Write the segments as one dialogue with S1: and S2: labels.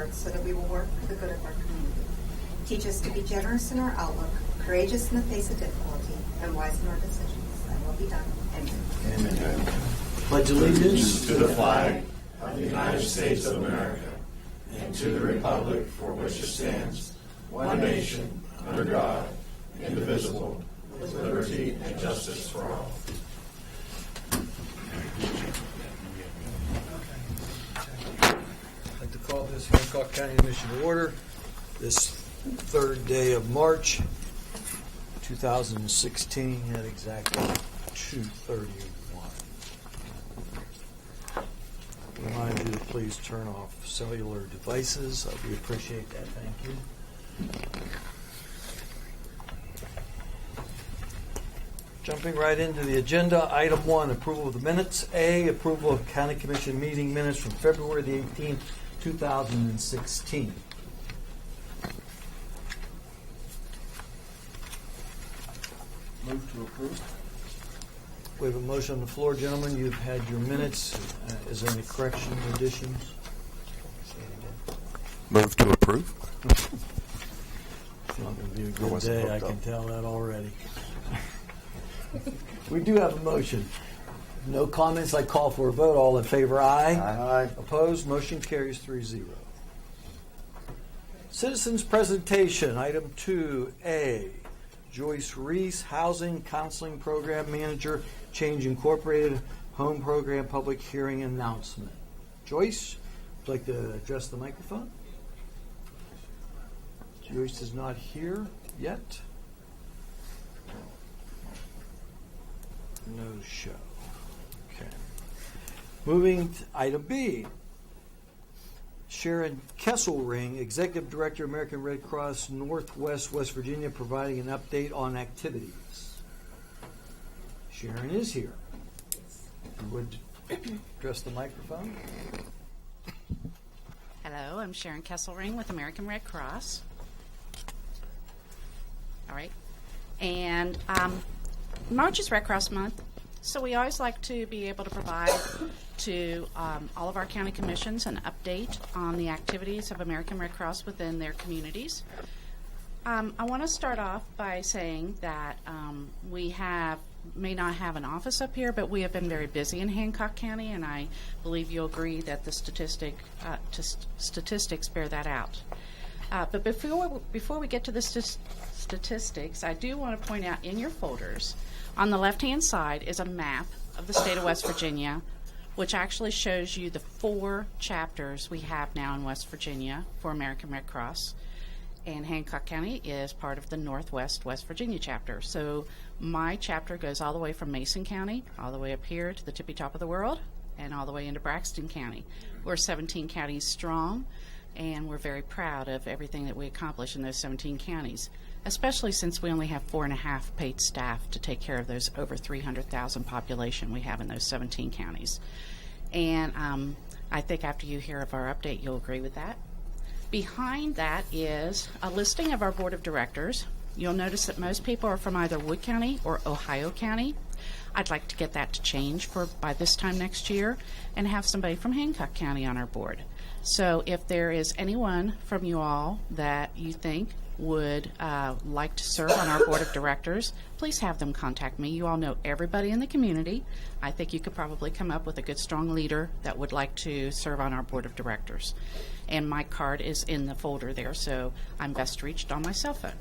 S1: hearts so that we will work for the good of our community. Teach us to be generous in our outlook, courageous in the face of difficulty, and wise in our decisions. Thy will be done. Amen.
S2: Amen.
S3: Pledge allegiance
S2: To the flag of the United States of America and to the republic for which it stands, one nation, under God, indivisible, with liberty and justice for all.
S3: I'd like to call this Hancock County Commission to order this third day of March 2016 at exactly 2:31. Remind you to please turn off cellular devices. We appreciate that. Thank you. Jumping right into the agenda, item 1, approval of the minutes. A, approval of County Commission meeting minutes from February the 18th, 2016.
S2: Move to approve.
S3: We have a motion on the floor, gentlemen. You've had your minutes. Is there any corrections, additions?
S4: Move to approve.
S3: It's not going to be a good
S4: wasn't
S3: day, I
S4: hooked
S3: can
S4: up.
S3: tell that already. We do have a motion. No comments. I call for a vote. All in favor, aye.
S4: Aye.
S3: Opposed? Motion carries 3-0. Citizens presentation, item 2A. Joyce Reese, Housing Counseling Program Manager, Change Incorporated Home Program Public Hearing Announcement. Joyce, would you like to address the microphone? Joyce is not here yet. No show. Okay. Moving to item B. Sharon Kesselring, Executive Director, American Red Cross, Northwest West Virginia, providing an update on activities. Sharon is here. If you would address the microphone.
S5: Hello, I'm Sharon Kesselring with American Red Cross. All right. And March is Red Cross Month, so we always like to be able to provide to all of our county commissions an update on the activities of American Red Cross within their communities. I want to start off by saying that we may not have an office up here, but we have been very busy in Hancock County, and I believe you'll agree that the statistics bear that out. But before we get to the statistics, I do want to point out in your folders, on the left-hand side is a map of the state of West Virginia, which actually shows you the 4 chapters we have now in West Virginia for American Red Cross. And Hancock County is part of the Northwest West Virginia chapter. So my chapter goes all the way from Mason County, all the way up here to the tippy top of the world, and all the way into Braxton County. We're 17 counties strong, and we're very proud of everything that we accomplish in those 17 counties, especially since we only have 4.5 paid staff to take care of those over 300,000 population we have in those 17 counties. And I think after you hear of our update, you'll agree with that. Behind that is a listing of our board of directors. You'll notice that most people are from either Wood County or Ohio County. I'd like to get that to change by this time next year and have somebody from Hancock County on our board. So if there is anyone from you all that you think would like to serve on our board of directors, please have them contact me. You all know everybody in the community. I think you could probably come up with a good, strong leader that would like to serve on our board of directors. And my card is in the folder there, so I'm best reached on my cell phone.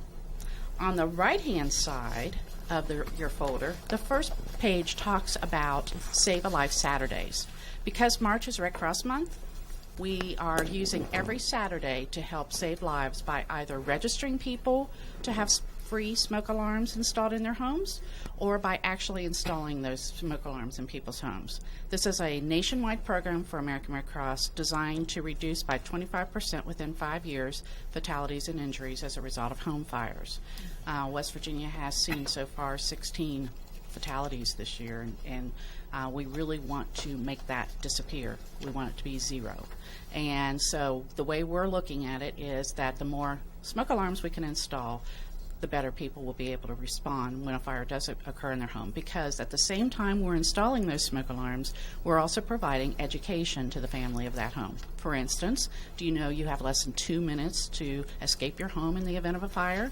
S5: On the right-hand side of your folder, the first page talks about Save a Life Saturdays. Because March is Red Cross Month, we are using every Saturday to help save lives by either registering people to have free smoke alarms installed in their homes or by actually installing those smoke alarms in people's homes. This is a nationwide program for American Red Cross designed to reduce by 25% within 5 years fatalities and injuries as a result of home fires. West Virginia has seen so far 16 fatalities this year, and we really want to make that disappear. We want it to be 0. And so the way we're looking at it is that the more smoke alarms we can install, the better people will be able to respond when a fire does occur in their home. Because at the same time we're installing those smoke alarms, we're also providing education to the family of that home. For instance, do you know you have less than 2 minutes to escape your home in the event of a fire?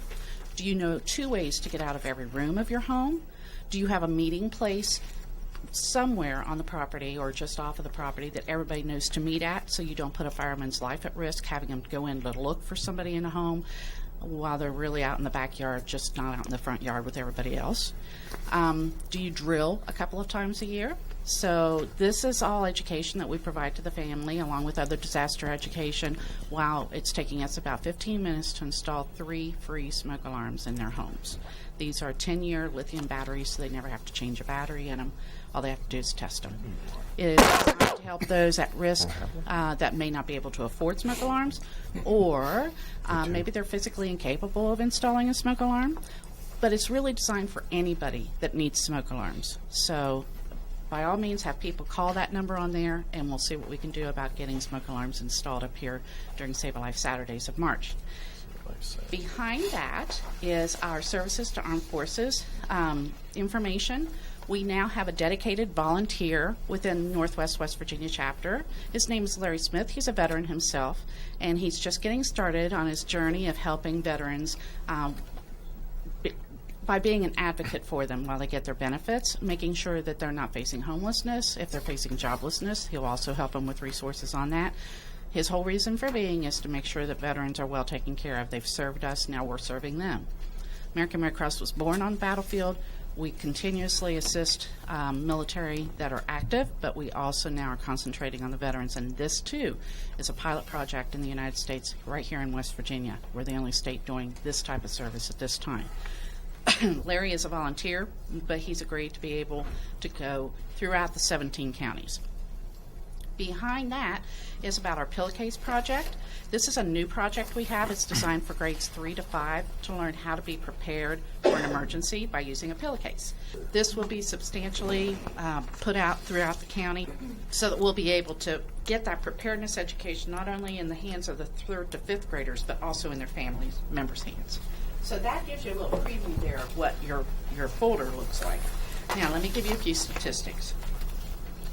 S5: Do you know 2 ways to get out of every room of your home? Do you have a meeting place somewhere on the property or just off of the property that everybody knows to meet at, so you don't put a fireman's life at risk having them go in to look for somebody in a home while they're really out in the backyard, just not out in the front yard with everybody else? Do you drill a couple of times a year? So this is all education that we provide to the family, along with other disaster education, while it's taking us about 15 minutes to install 3 free smoke alarms in their homes. These are 10-year lithium batteries, so they never have to change a battery in them. All they have to do is test them. It is designed to help those at risk that may not be able to afford smoke alarms, or maybe they're physically incapable of installing a smoke alarm. But it's really designed for anybody that needs smoke alarms. So by all means, have people call that number on there, and we'll see what we can do about getting smoke alarms installed up here during Save a Life Saturdays of March. Behind that is our Services to Armed Forces information. We now have a dedicated volunteer within Northwest West Virginia chapter. His name is Larry Smith. He's a veteran himself, and he's just getting started on his journey of helping veterans by being an advocate for them while they get their benefits, making sure that they're not facing homelessness. If they're facing joblessness, he'll also help them with resources on that. His whole reason for being is to make sure that veterans are well taken care of. They've served us, now we're serving them. American Red Cross was born on the battlefield. We continuously assist military that are active, but we also now are concentrating on the veterans. And this, too, is a pilot project in the United States right here in West Virginia. We're the only state doing this type of service at this time. Larry is a volunteer, but he's agreed to be able to go throughout the 17 counties. Behind that is about our Pillowcase project. This is a new project we have. It's designed for grades 3 to 5 to learn how to be prepared for an emergency by using a pillowcase. This will be substantially put out throughout the county so that we'll be able to get that preparedness education not only in the hands of the 3rd to 5th graders, but also in their families, members' hands. So that gives you a little preview there of what your folder looks like. Now, let me give you a few statistics.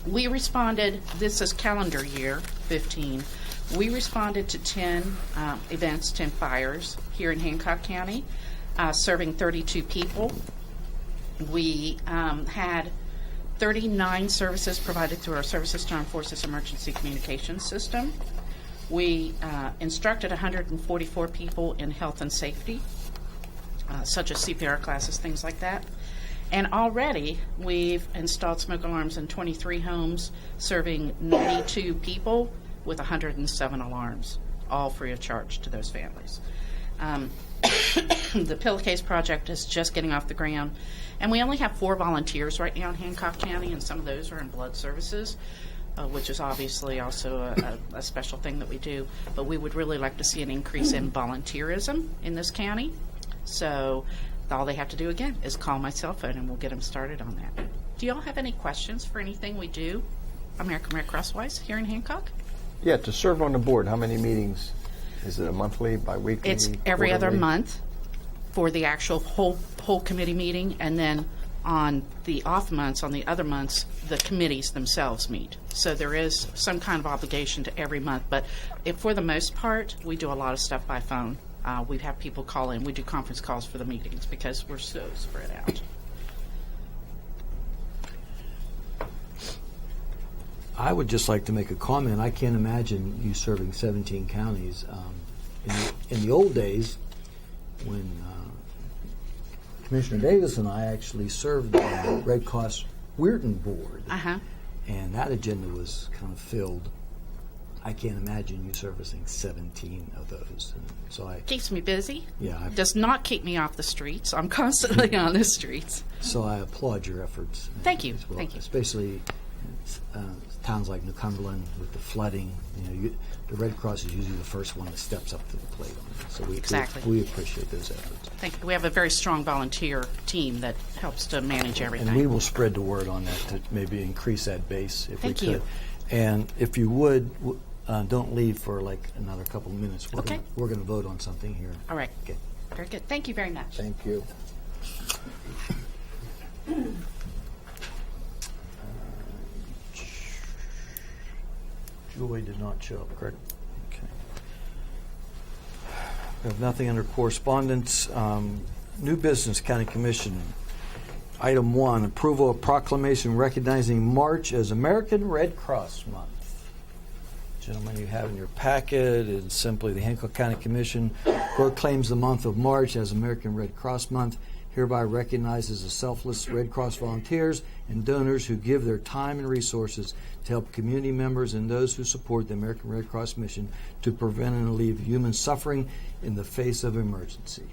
S5: We responded, this is calendar year 15, we responded to 10 events, 10 fires here in Hancock County, serving 32 people. We had 39 services provided through our Services to Armed Forces Emergency Communications System. We instructed 144 people in health and safety, such as CPR classes, things like that. And already we've installed smoke alarms in 23 homes, serving 92 people with 107 alarms, all free of charge to those families. The Pillowcase project is just getting off the ground, and we only have 4 volunteers right now in Hancock County, and some of those are in blood services, which is obviously also a special thing that we do. But we would really like to see an increase in volunteerism in this county. So all they have to do, again, is call my cell phone, and we'll get them started on that. Do you all have any questions for anything we do, American Red Cross-wise, here in Hancock?
S4: Yeah, to serve on the board, how many meetings? Is it a monthly, bi-weekly?
S5: It's every other
S4: quarterly?
S5: month for the actual whole committee meeting, and then on the off months, on the other months, the committees themselves meet. So there is some kind of obligation to every month, but for the most part, we do a lot of stuff by phone. We have people call in. We do conference calls for the meetings because we're so spread out.
S3: I would just like to make a comment. I can't imagine you serving 17 counties. In the old days, when Commissioner Davis and I actually served on the Red Cross Weirton board, and that agenda was kind of filled. I can't imagine you servicing 17 of those. And so
S5: Keeps me busy.
S3: Yeah.
S5: Does not keep me off the streets. I'm constantly on the streets.
S3: So I applaud your efforts.
S5: Thank you.
S3: As well.
S5: Thank you.
S3: Especially towns like New Cumberland with the flooding. The Red Cross is usually the first one that steps up to the plate on that. So
S5: Exactly.
S3: we appreciate those efforts.
S5: Thank you. We have a very strong volunteer team that helps to manage everything.
S3: And we will spread the word on that to maybe increase that base if
S5: Thank
S3: we could.
S5: you.
S3: And if you would, don't leave for like another couple of minutes.
S5: Okay.
S3: We're going to vote on something here.
S5: All right.
S3: Okay.
S5: Very good. Thank you very much.
S4: Thank you.
S3: Julie did not show up, correct? Okay. We have nothing under correspondence. New business, County Commission. Item 1, approval of proclamation recognizing March as American Red Cross Month. Gentlemen, you have in your packet is simply the Hancock County Commission proclaims the month of March as American Red Cross Month, hereby recognizes the selfless Red Cross volunteers and donors who give their time and resources to help community members and those who support the American Red Cross mission to prevent and relieve human suffering in the face of emergencies.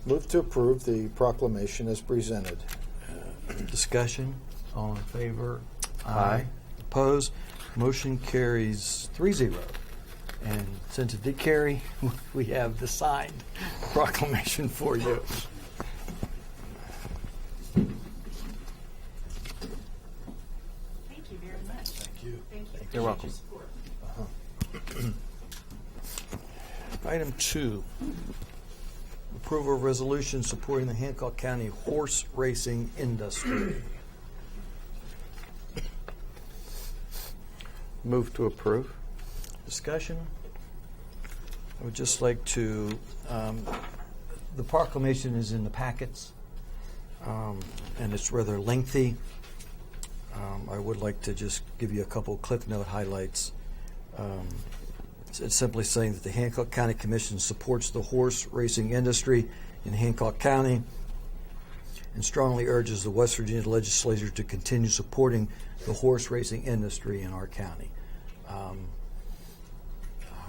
S6: Move to approve the proclamation as presented.
S3: Discussion? All in favor?
S4: Aye.
S3: Opposed? Motion carries 3-0. And since it did carry, we have the signed proclamation for you.
S5: Thank you very much.
S3: Thank you.
S5: Thank you.
S4: You're welcome.
S3: Item 2, approval of resolution supporting the Hancock County horse racing industry.
S4: Move to approve.
S3: Discussion? I would just like to, the proclamation is in the packets, and it's rather lengthy. I would like to just give you a couple Cliff Note highlights. It's simply saying that the Hancock County Commission supports the horse racing industry in Hancock County and strongly urges the West Virginia legislature to continue supporting the horse racing industry in our county.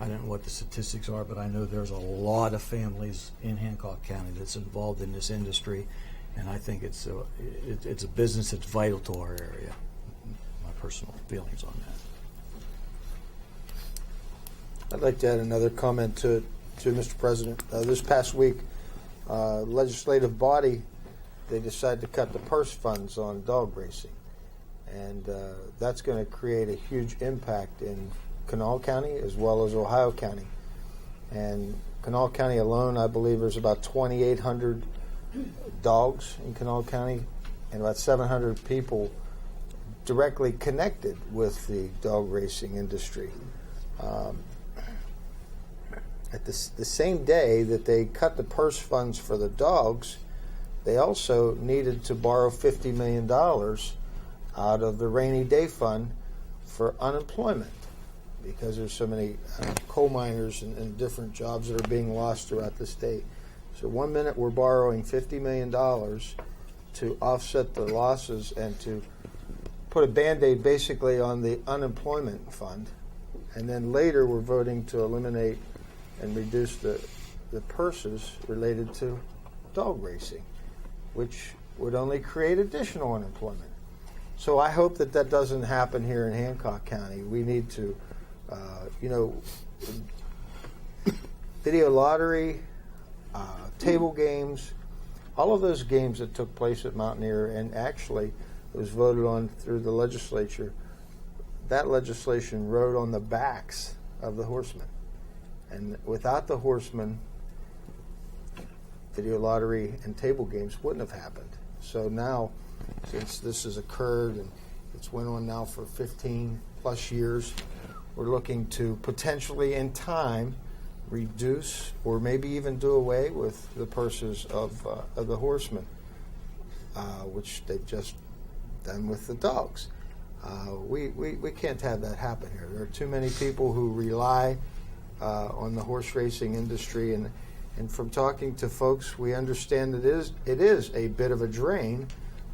S3: I don't know what the statistics are, but I know there's a lot of families in Hancock County that's involved in this industry, and I think it's a business that's vital to our area. My personal feelings on that.
S6: I'd like to add another comment to Mr. President. This past week, legislative body, they decided to cut the purse funds on dog racing. And that's going to create a huge impact in Kanawha County as well as Ohio County. And Kanawha County alone, I believe there's about 2,800 dogs in Kanawha County and about 700 people directly connected with the dog racing industry. At the same day that they cut the purse funds for the dogs, they also needed to borrow $50 million out of the rainy day fund for unemployment because there's so many coal miners and different jobs that are being lost throughout the state. So 1 minute we're borrowing $50 million to offset the losses and to put a Band-Aid basically on the unemployment fund. And then later we're voting to eliminate and reduce the purses related to dog racing, which would only create additional unemployment. So I hope that that doesn't happen here in Hancock County. We need to, video lottery, table games, all of those games that took place at Mountaineer and actually was voted on through the legislature, that legislation rode on the backs of the horsemen. And without the horsemen, video lottery and table games wouldn't have happened. So now, since this has occurred and it's went on now for 15 plus years, we're looking to potentially in time reduce or maybe even do away with the purses of the horsemen, which they've just done with the dogs. We can't have that happen here. There are too many people who rely on the horse racing industry, and from talking to folks, we understand that it is a bit of a drain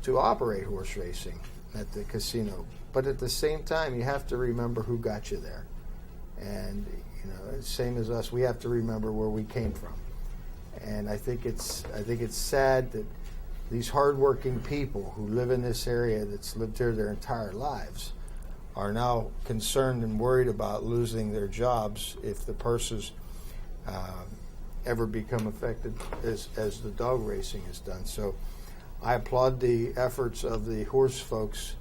S6: to operate horse racing at the casino. But at the same time, you have to remember who got you there. And, same as us, we have to remember where we came from. And I think it's sad that these hardworking people who live in this area that's lived here their entire lives are now concerned and worried about losing their jobs if the purses ever become affected as the dog racing is done. So I applaud the efforts of the horse folks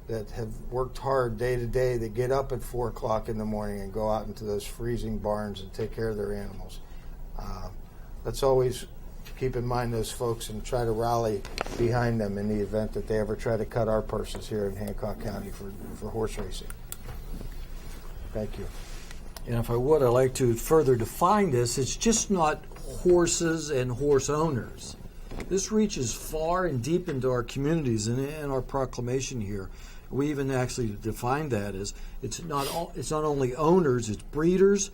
S6: that have worked hard day to day, that get up at 4 o'clock in the morning and go out into those freezing barns and take care of their animals. Let's always keep in mind those folks and try to rally behind them in the event that they ever try to cut our purses here in Hancock County for horse racing. Thank you.
S3: And if I would, I'd like to further define this. It's just not horses and horse owners. This reaches far and deep into our communities, and in our proclamation here, we even actually define that as it's not only owners, it's breeders,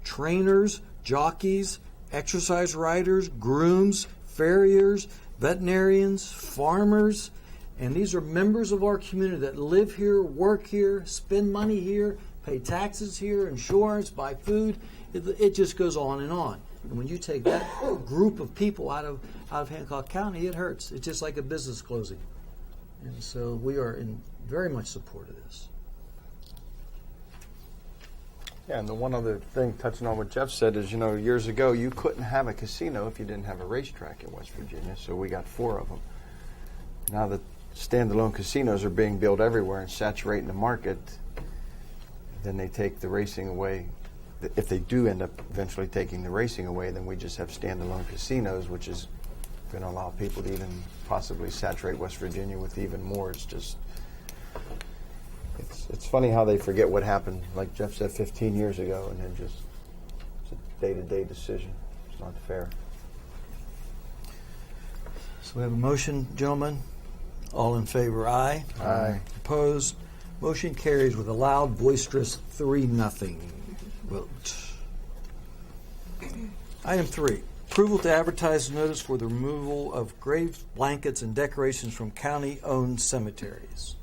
S3: trainers, jockeys, exercise riders, grooms, farriers, veterinarians, farmers, and these are members of our community that live here, work here, spend money here, pay taxes here, insurance, buy food. It just goes on. And when you take that group of people out of Hancock County, it hurts. It's just like a business closing. And so we are in very much support of this.
S4: Yeah, and the one other thing, touching on what Jeff said, is, years ago you couldn't have a casino if you didn't have a racetrack in West Virginia, so we got 4 of them. Now that standalone casinos are being built everywhere and saturating the market, then they take the racing away. If they do end up eventually taking the racing away, then we just have standalone casinos, which is going to allow people to even possibly saturate West Virginia with even more. It's funny how they forget what happened, like Jeff said, 15 years ago, and then it's a day-to-day decision. It's not fair.
S3: So we have a motion, gentlemen. All in favor, aye.
S4: Aye.
S3: Opposed? Motion carries with a loud, boisterous 3-0 vote. Item 3, approval to advertise notice for the removal of grave blankets and decorations from county-owned cemeteries.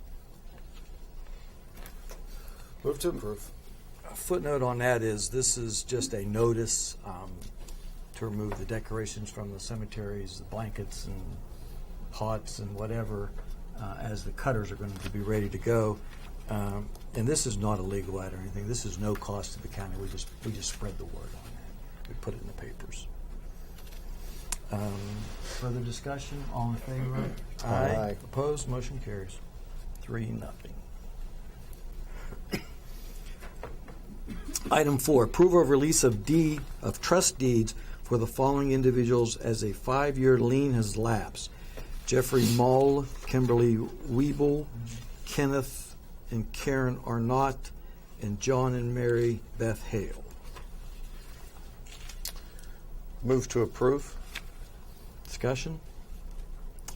S6: Move to approve.
S3: A footnote on that is this is just a notice to remove the decorations from the cemeteries, the blankets and pots and whatever, as the cutters are going to be ready to go. And this is not a legal ad or anything. This is no cost to the county. We just spread the word on that. We put it in the papers. Further discussion? All in favor?
S6: Aye.
S3: Opposed? Motion carries. 3-0. Item 4, approval of release of trust deeds for the following individuals as a 5-year lien has lapsed. Jeffrey Mull, Kimberly Weeble, Kenneth and Karen Arnott, and John and Mary Beth Hale.
S4: Move to approve.
S3: Discussion?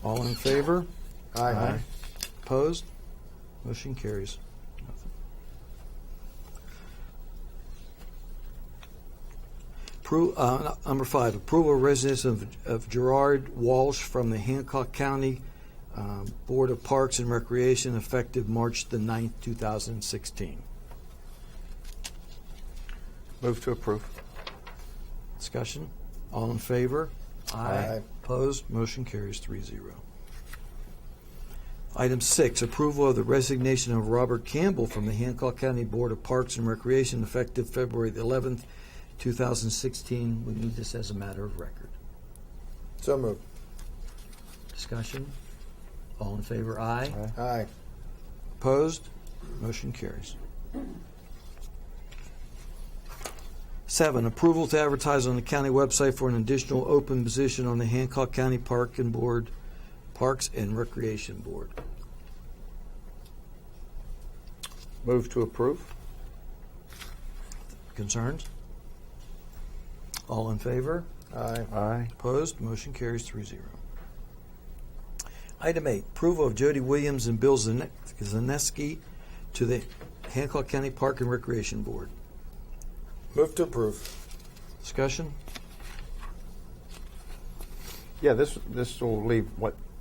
S3: All in favor?
S6: Aye.
S3: Opposed? Motion carries. Number 5, approval of resignation of Gerard Walsh from the Hancock County Board of Parks and Recreation effective March the 9th, 2016.
S4: Move to approve.
S3: Discussion? All in favor?
S6: Aye.
S3: Opposed? Motion carries 3-0. Item 6, approval of the resignation of Robert Campbell from the Hancock County Board of Parks and Recreation effective February the 11th, 2016. We need this as a matter of record.
S6: So moved.
S3: Discussion? All in favor? Aye.
S6: Aye.
S3: Opposed? Motion carries. 7, approval to advertise on the county website for an additional open position on the Hancock County Parks and Recreation Board.
S4: Move to approve.
S3: Concerns? All in favor?
S6: Aye.
S4: Aye.
S3: Opposed? Motion carries 3-0. Item 8, approval of Jody Williams and Bill Zaneski to the Hancock County Park and Recreation Board.
S6: Move to approve.
S3: Discussion?
S4: Yeah, this will leave,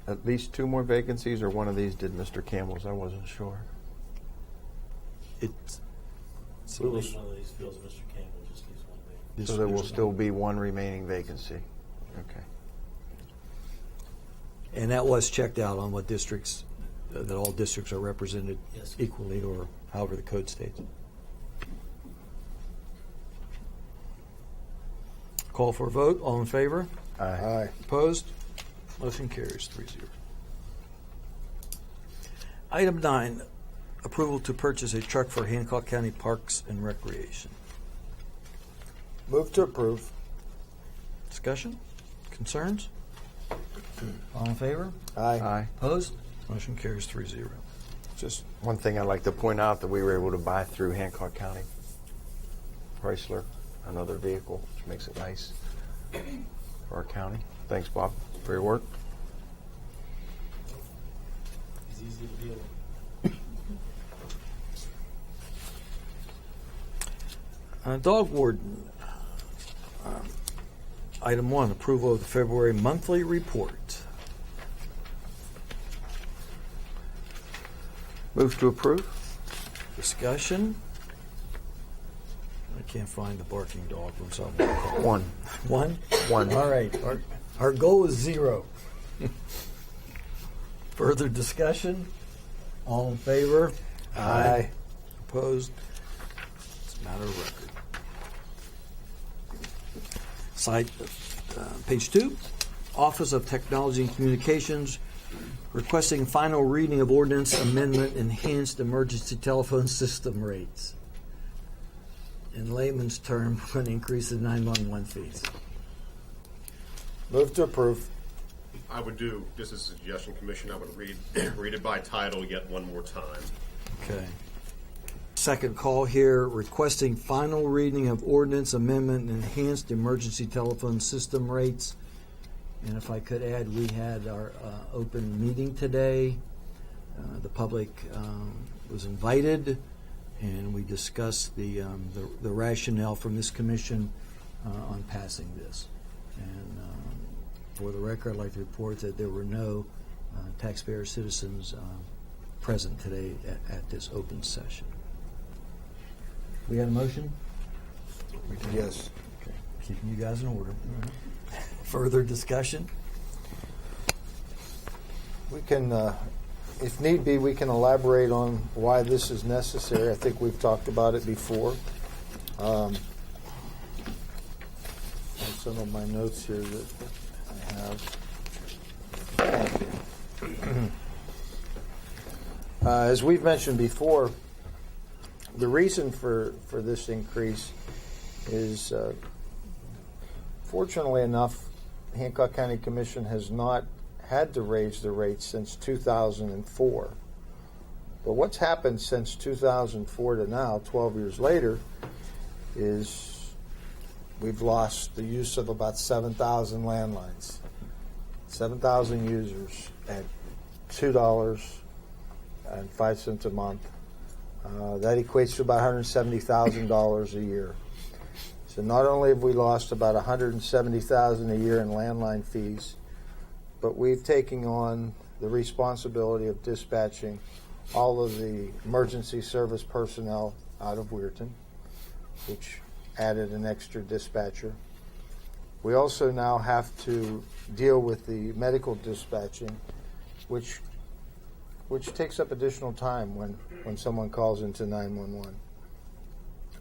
S4: at least 2 more vacancies, or one of these did Mr. Campbell's? I wasn't sure.
S3: It's
S2: One of these fills Mr. Campbell just needs one vacancy.
S4: So there will still be 1 remaining vacancy. Okay.
S3: And that was checked out on what districts, that all districts are represented
S2: Yes.
S3: equally, or however the code states. Call for a vote. All in favor?
S6: Aye.
S3: Opposed? Motion carries 3-0. Item 9, approval to purchase a truck for Hancock County Parks and Recreation.
S6: Move to approve.
S3: Discussion? Concerns? All in favor?
S6: Aye.
S3: Opposed? Motion carries 3-0.
S4: Just one thing I'd like to point out that we were able to buy through Hancock County. Chrysler, another vehicle, which makes it nice for our county. Thanks, Bob, for your work.
S7: It's easy to deal with.
S3: Dog warden. Item 1, approval of the February monthly report.
S4: Move to approve.
S3: Discussion? I can't find the barking dog. What's up? 1?
S4: One.
S3: All right. Our goal is 0. Further discussion? All in favor?
S6: Aye.
S3: Opposed? It's a matter of record. Page 2, Office of Technology and Communications, requesting final reading of ordinance amendment enhanced emergency telephone system rates. In layman's term, an increase in 911 fees.
S6: Move to approve.
S8: I would do, just as a suggestion, Commission, I would read it by title yet one more time.
S3: Okay. Second call here, requesting final reading of ordinance amendment enhanced emergency telephone system rates. And if I could add, we had our open meeting today. The public was invited, and we discussed the rationale from this commission on passing this. And for the record, I'd like to report that there were no taxpayer citizens present today at this open session. We got a motion?
S6: Yes.
S3: Okay. Keeping you guys in order. Further discussion?
S6: We can, if need be, we can elaborate on why this is necessary. I think we've talked about it before. Some of my notes here that I have. As we've mentioned before, the reason for this increase is, fortunately enough, Hancock County Commission has not had to raise the rates since 2004. But what's happened since 2004 to now, 12 years later, is we've lost the use of about 7,000 landlines. 7,000 users at $2.05 a month. That equates to about $170,000 a year. So not only have we lost about $170,000 a year in landline fees, but we've taken on the responsibility of dispatching all of the emergency service personnel out of Weirton, which added an extra dispatcher. We also now have to deal with the medical dispatching, which takes up additional time when someone calls into 911.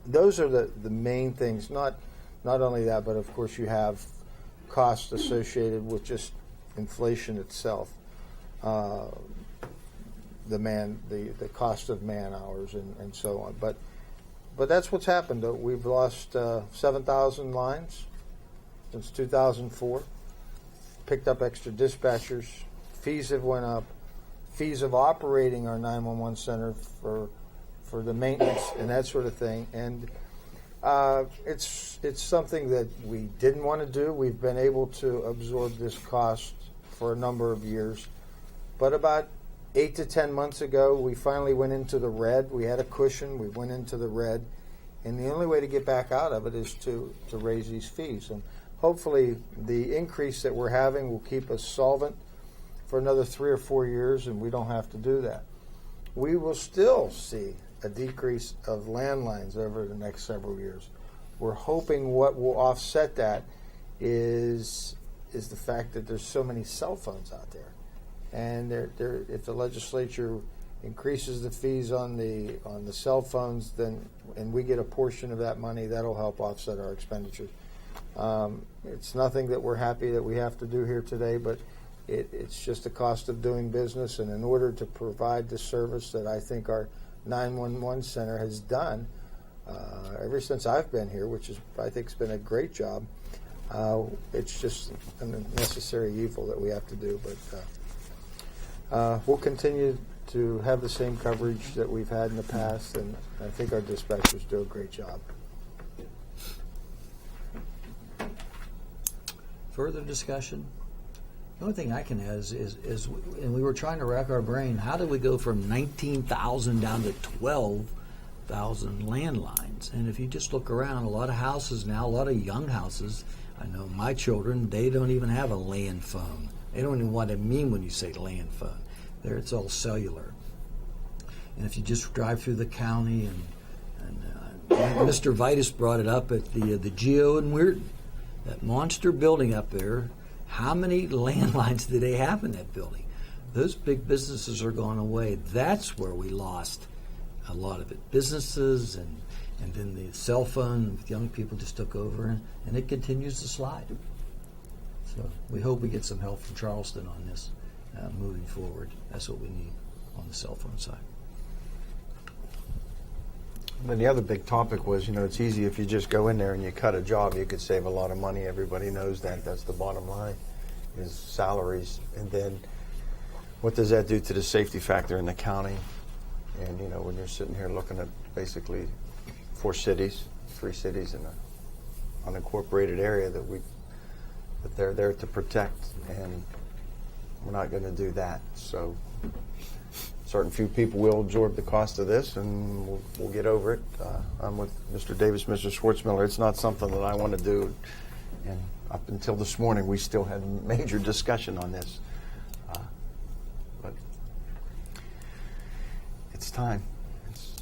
S6: Those are the main things. Not only that, but of course you have costs associated with just inflation itself, the cost of man hours and so on. But that's what's happened. We've lost 7,000 lines since 2004. Picked up extra dispatchers. Fees have went up. Fees of operating our 911 center for the maintenance and that sort of thing. And it's something that we didn't want to do. We've been able to absorb this cost for a number of years. But about 8 to 10 months ago, we finally went into the red. We had a cushion. We went into the red. And the only way to get back out of it is to raise these fees. And hopefully the increase that we're having will keep us solvent for another 3 or 4 years, and we don't have to do that. We will still see a decrease of landlines over the next several years. We're hoping what will offset that is the fact that there's so many cell phones out there. And if the legislature increases the fees on the cell phones, then and we get a portion of that money, that'll help offset our expenditures. It's nothing that we're happy that we have to do here today, but it's just the cost of doing business. And in order to provide the service that I think our 911 center has done ever since I've been here, which is, I think, has been a great job. It's just a necessary evil that we have to do, but we'll continue to have the same coverage that we've had in the past, and I think our dispatchers do a great job.
S3: Further discussion? The only thing I can add is and we were trying to rack our brain, how did we go from 19,000 down to 12,000 landlines? And if you just look around, a lot of houses now, a lot of young houses, I know my children, they don't even have a land phone. They don't even know what it means when you say land phone. There, it's all cellular. And if you just drive through the county, and Mr. Vitus brought it up at the Geo in Weirton, that monster building up there, how many landlines do they have in that building? Those big businesses are going away. That's where we lost a lot of it. Businesses and then the cell phone with young people just took over, and it continues to slide. So we hope we get some help from Charleston on this moving forward. That's what we need on the cell phone side.
S4: And then the other big topic was, it's easy if you just go in there and you cut a job, you could save a lot of money. Everybody knows that. That's the bottom line, is salaries. And then what does that do to the safety factor in the county? And, when you're sitting here looking at basically 3 cities in an unincorporated area that they're there to protect, and we're not going to do that. So certain few people will absorb the cost of this, and we'll get over it. I'm with Mr. Davis, Mr. Schwartzmiller. It's not something that I want to do. And up until this morning, we still had major discussion on this. But it's time. It's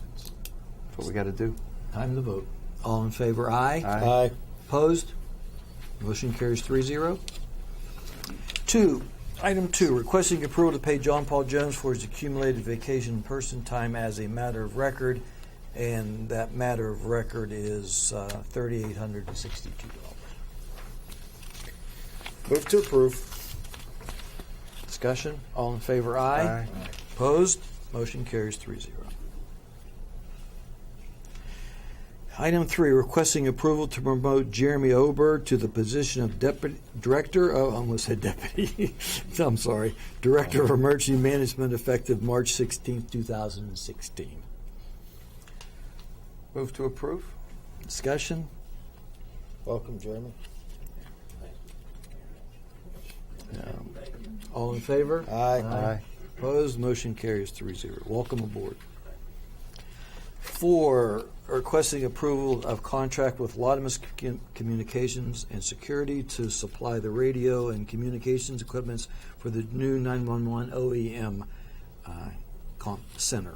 S4: what we got to do.
S3: Time to vote. All in favor, aye.
S6: Aye.
S3: Opposed? Motion carries 3-0. Item 2, requesting approval to pay John Paul Jones for his accumulated vacation and person time as a matter of record, and that matter of record is $3,862.
S6: Move to approve.
S3: Discussion? All in favor, aye.
S4: Aye.
S3: Opposed? Motion carries 3-0. Item 3, requesting approval to promote Jeremy Oberg to the position of Director of Emergency Management effective March 16, 2016.
S4: Move to approve.
S3: Discussion?
S6: Welcome, Jeremy.
S3: All in favor?
S6: Aye.
S4: Aye.
S3: Opposed? Motion carries 3-0. Welcome aboard. 4, requesting approval of contract with Laudamus Communications and Security to supply the radio and communications equipments for the new 911 OEM center.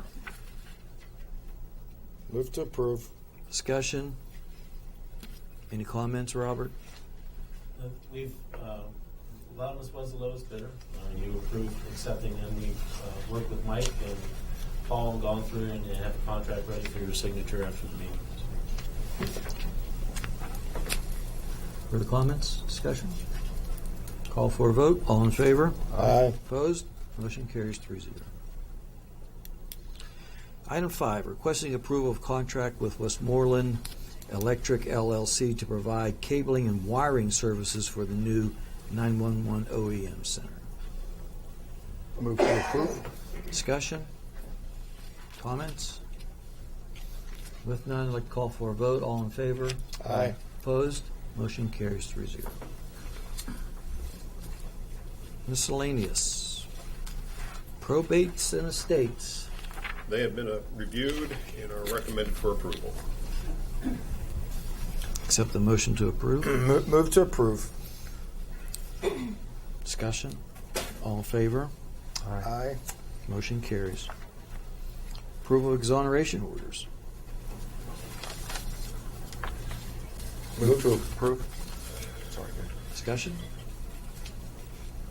S6: Move to approve.
S3: Discussion? Any comments, Robert?
S7: Loudness was the lowest bidder. You approved accepting them. We've worked with Mike and Paul and gone through and have a contract ready for your signature after the meeting.
S3: Further comments? Discussion? Call for a vote. All in favor?
S6: Aye.
S3: Opposed? Motion carries 3-0. Item 5, requesting approval of contract with Westmoreland Electric LLC to provide cabling and wiring services for the new 911 OEM center.
S4: Move to approve.
S3: Discussion? Comments? With none, I'd like to call for a vote. All in favor?
S6: Aye.
S3: Opposed? Motion carries 3-0. Miscellaneous. Probates and estates.
S8: They have been reviewed and are recommended for approval.
S3: Accept the motion to approve.
S6: Move to approve.
S3: Discussion? All in favor?
S6: Aye.
S3: Motion carries. Approval of exoneration orders.
S6: Move to approve.
S4: Sorry.
S3: Discussion?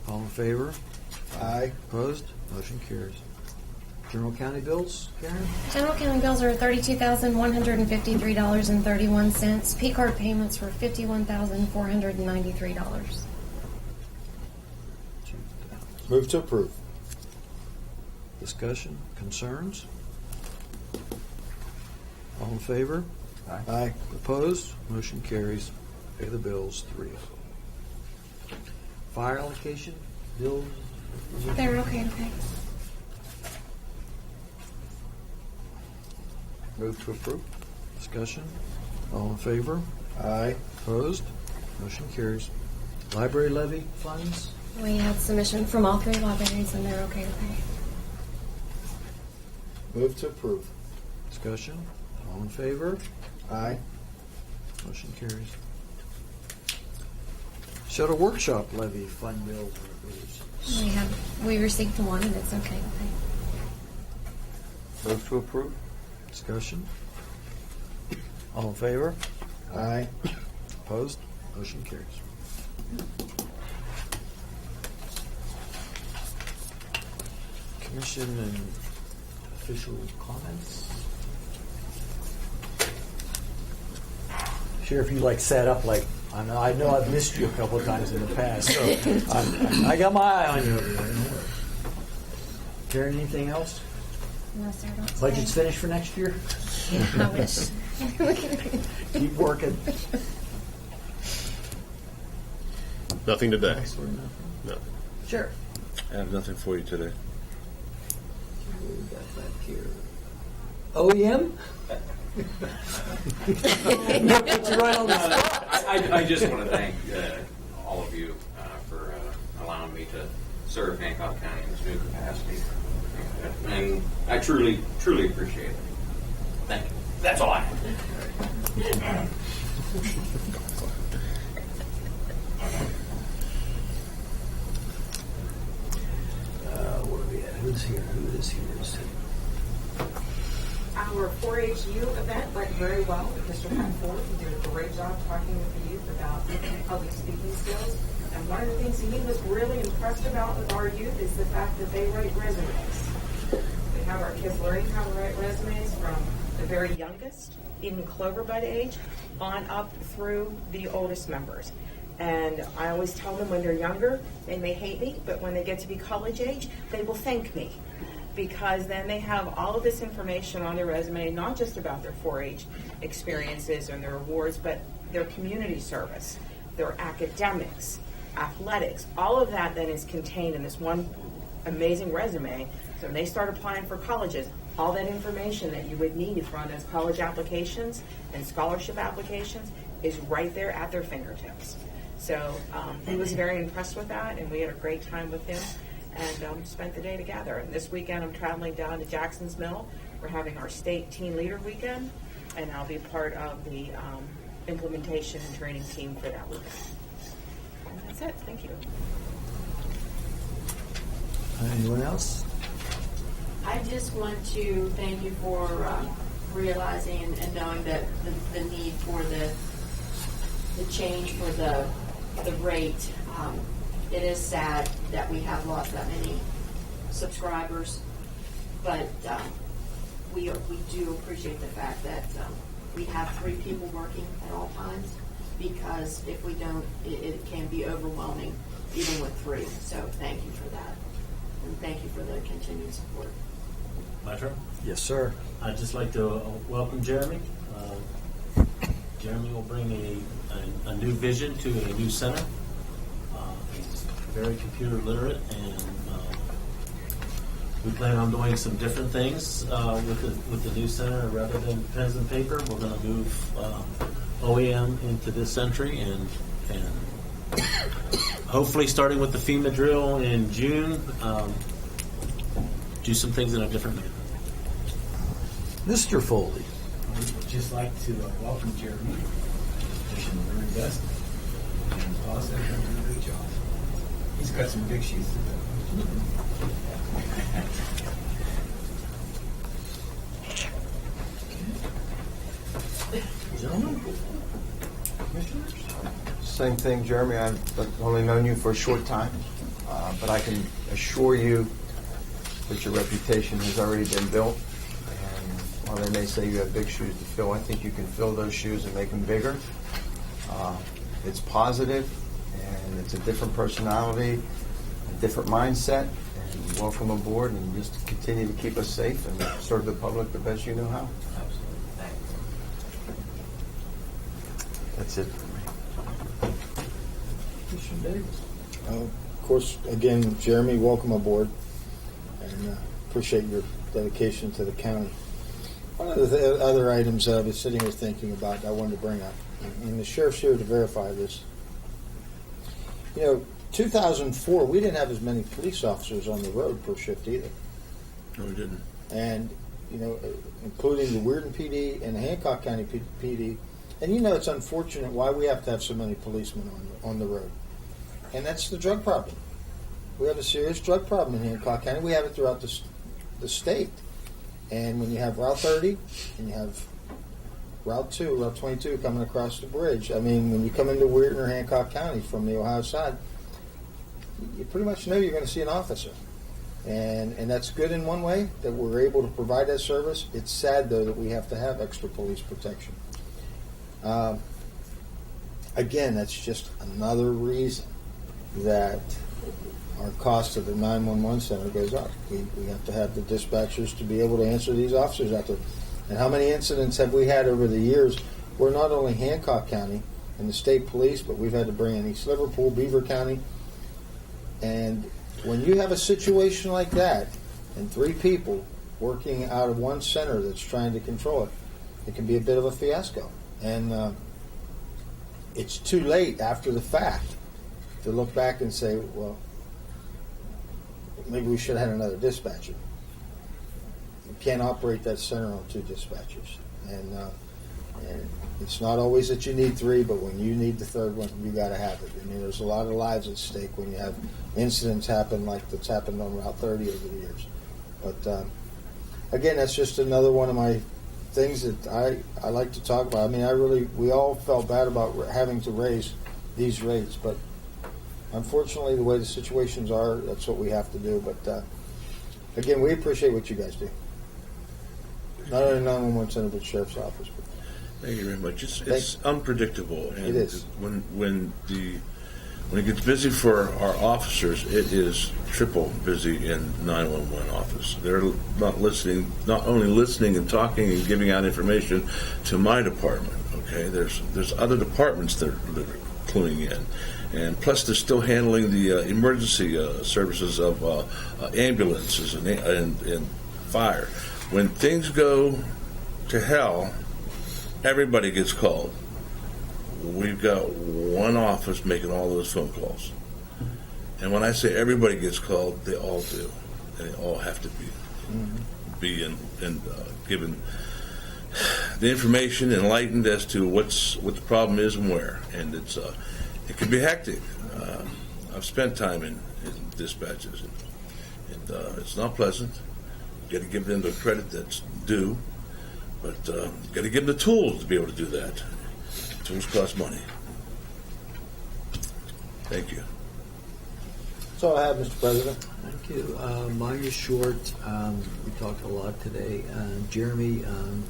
S3: All in favor?
S6: Aye.
S3: Opposed? Motion carries. General county bills, Karen?
S9: General county bills are $32,153.31. P-card payments were $51,493.
S6: Move to approve.
S3: Discussion? Concerns? All in favor?
S6: Aye.
S3: Opposed? Motion carries. Pay the bills, 3-0. Fire allocation, bills?
S9: They're okay to pay.
S4: Move to approve.
S3: Discussion? All in favor?
S6: Aye.
S3: Opposed? Motion carries. Library levy funds?
S9: We had submission from all 3 libraries and they're okay to pay.
S6: Move to approve.
S3: Discussion? All in favor?
S6: Aye.
S3: Motion carries. Shuttle workshop levy fund bill.
S9: We received one and it's okay to pay.
S4: Move to approve.
S3: Discussion? All in favor?
S6: Aye.
S3: Opposed? Motion carries. Commission and official comments? Sheriff, you sat up I know I've missed you a couple of times in the past, so I got my eye on you over there. Karen, anything else?
S9: No, sir, don't
S3: Budget's
S9: say.
S3: finished for next year?
S9: I wish.
S3: Keep working.
S8: Nothing today. No.
S3: Sure.
S2: I have nothing for you today.
S3: What we got back here? OEM? It's right on the spot.
S10: I just want to thank all of you for allowing me to serve Hancock County in this new capacity. And I truly, truly appreciate it. Thank you. That's all I have.
S3: Where are we at? Who's here? Who is here?
S11: Our 4-HU event went very well. Mr. Ford did a great job talking with the youth about public speaking skills. And one of the things he was really impressed about with our youth is the fact that they write resumes. We have our kids learning how to write resumes from the very youngest, even Cloverbud age, on up through the oldest members. And I always tell them when they're younger, they may hate me, but when they get to be college age, they will thank me. Because then they have all of this information on their resume, not just about their 4-H experiences and their awards, but their community service, their academics, athletics. All of that then is contained in this one amazing resume. So when they start applying for colleges, all that information that you would need for those college applications and scholarship applications is right there at their fingertips. So he was very impressed with that, and we had a great time with him. And spent the day together. And this weekend I'm traveling down to Jackson's Mill. We're having our state teen leader weekend, and I'll be part of the implementation and training team for that weekend. And that's it. Thank you.
S3: Anyone else?
S12: I just want to thank you for realizing and knowing that the need for the change for the rate. It is sad that we have lost that many subscribers, but we do appreciate the fact that we have 3 people working at all times, because if we don't, it can be overwhelming even with 3. So thank you for that, and thank you for the continued support.
S7: My turn?
S3: Yes, sir.
S7: I'd just like to welcome Jeremy. Jeremy will bring a new vision to a new center. He's very computer literate, and we plan on doing some different things with the new center. Rather than pens and paper, we're going to move OEM into this century, and hopefully starting with the FEMA drill in June, do some things in a different manner.
S3: Mr. Foley.
S13: I would just like to welcome Jeremy. Wish him the very best. And Paul's done a great job. He's got some big shoes to fill.
S3: Gentlemen?
S4: Same thing, Jeremy. I've only known you for a short time, but I can assure you that your reputation has already been built. And while they may say you have big shoes to fill, I think you can fill those shoes and make them bigger. It's positive, and it's a different personality, a different mindset, and welcome aboard, and just continue to keep us safe and serve the public the best you know how.
S10: Absolutely. Thank you.
S4: That's it for me.
S3: Commissioner Davis.
S6: Of course, again, Jeremy, welcome aboard, and appreciate your dedication to the county. One of the other items I was sitting here thinking about, I wanted to bring up, and the sheriff's here to verify this. 2004, we didn't have as many police officers on the road per shift either.
S2: No, we didn't.
S6: And, including the Weirden PD and the Hancock County PD. And it's unfortunate why we have to have so many policemen on the road. And that's the drug problem. We have a serious drug problem in Hancock County. We have it throughout the state. And when you have Route 30 and you have Route 22 coming across the bridge, when you come into Weirden or Hancock County from the Ohio side, you pretty much know you're going to see an officer. And that's good in one way, that we're able to provide that service. It's sad, though, that we have to have extra police protection. Again, that's just another reason that our cost of the 911 center goes up. We have to have the dispatchers to be able to answer these officers out there. And how many incidents have we had over the years where not only Hancock County and the state police, but we've had to bring in East Liverpool, Beaver County. And when you have a situation like that and 3 people working out of one center that's trying to control it, it can be a bit of a fiasco. And it's too late after the fact to look back and say, well, maybe we should have had another dispatcher. You can't operate that center on 2 dispatchers. And it's not always that you need 3, but when you need the 3rd one, you got to have it. There's a lot of lives at stake when you have incidents happen like that's happened on Route 30 over the years. But again, that's just another one of my things that I like to talk about. We all felt bad about having to raise these rates, but unfortunately, the way the situations are, that's what we have to do. But again, we appreciate what you guys do. Not only 911 Center, but Sheriff's Office.
S2: Thank you very much. It's unpredictable, and
S6: it is.
S2: When it gets busy for our officers, it is triple busy in 911 office. They're not only listening and talking and giving out information to my department. Okay, there's other departments that are cluing in. And plus, they're still handling the emergency services of ambulances and fire. When things go to hell, everybody gets called. We've got one office making all those phone calls. And when I say everybody gets called, they all do. And they all have to be given the information, enlightened as to what the problem is and where. And it can be hectic. I've spent time in dispatches, and it's not pleasant. You got to give them the credit that's due, but you got to give them the tools to be able to do that. Tools cost money. Thank you.
S6: That's all I have, Mr. President.
S3: Thank you. Mine is short. We talked a lot today. Jeremy, in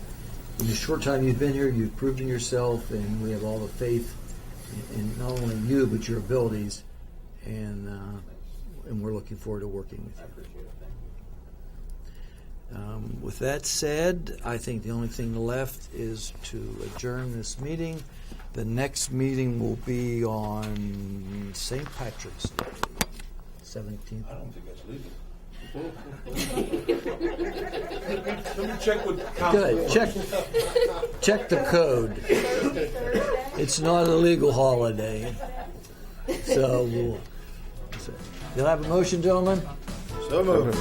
S3: the short time you've been here, you've proven yourself, and we have all the faith in not only you, but your abilities, and we're looking forward to working with you.
S10: I appreciate it.
S3: With that said, I think the only thing left is to adjourn this meeting. The next meeting will be on St. Patrick's Day, 17th.
S2: I don't think that's legal. Let me check with council.
S3: Good. Check the code. It's not a legal holiday. So, you'll have a motion, gentlemen?
S6: So moved.